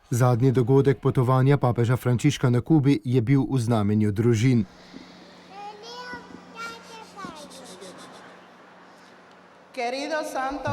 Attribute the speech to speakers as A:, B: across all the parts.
A: Zadnji dogodek potovanja papeža Frančiška na Kubi je bil v znamenju družin.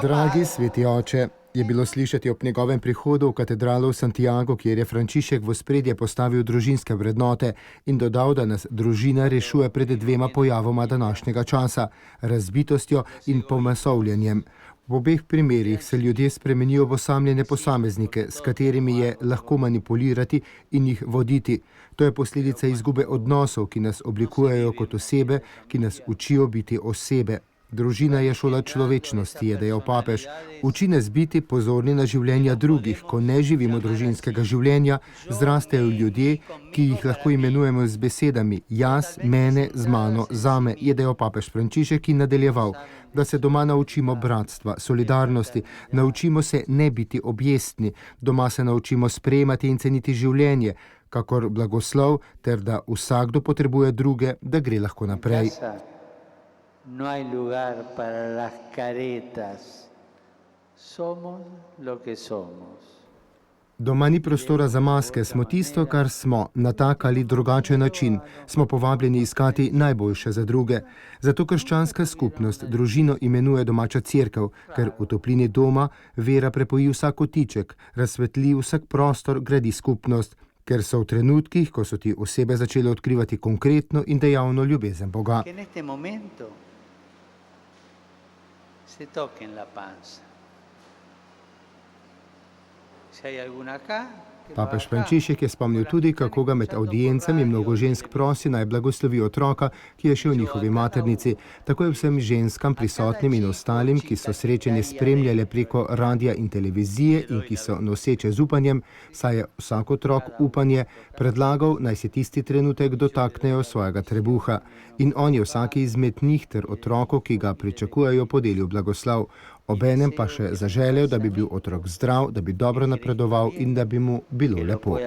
A: Dragi sveti oče, je bilo slišati ob njegovem prihodu v katedralo v Santiago, kjer je Frančišek v ospredje postavil družinske vrednote in dodal, da nas družina rešuje pred dvema pojavoma današnjega časa, razbitostjo in pomasovljenjem. V obeh primerih se ljudje spremenijo v osamljene posameznike, s katerimi je lahko manipulirati in jih voditi. To je posledica izgube odnosov, ki nas oblikujejo kot osebe, ki nas učijo biti osebe. Družina je šola človečnosti, je dejal papež. Uči nas biti pozorni na življenja drugih. Ko ne živimo družinskega življenja, zrastejo ljudje, ki jih lahko imenujemo z besedami jaz, mene, z mano, zame, je dejal papež Frančišek in nadaljeval, da se doma naučimo bratstva, solidarnosti, naučimo se ne biti objestni, doma se naučimo sprejemati in ceniti življenje, kakor blagoslov, ter da vsakdo potrebuje druge, da gre lahko naprej.
B: No hay lugar para las caretas. Somos lo que somos.
A: Doma ni prostora za maske, smo tisto, kar smo, na tak ali drugačen način. Smo povabljeni iskati najboljše za druge. Zato krščanska skupnost družino imenuje domača cerkev, ker v toplini doma vera prepoji vsak kotiček, razsvetli vsak prostor, gradi skupnost, ker so v trenutkih, ko so ti osebe začele odkrivati konkretno in dejavno ljubezen Boga.
B: Se toquen la panza. Si hay alguna acá,
A: Papež Frančišek je spomnil tudi, kako ga med audiencami mnogo žensk prosi, naj blagoslovi otroka, ki je še v njihovi maternici. Tako je vsem ženskam prisotnim in ostalim, ki so srečanje spremljale preko radia in televizije in ki so noseče z upanjem, saj je vsak otrok upanje, predlagal, naj se tisti trenutek dotaknejo svojega trebuha. In on je vsaki izmed njih ter otrokov, ki ga pričakujejo, podelil blagoslov. Obenem pa še zaželel, da bi bil otrok zdrav, da bi dobro napredoval in da bi mu bilo lepo.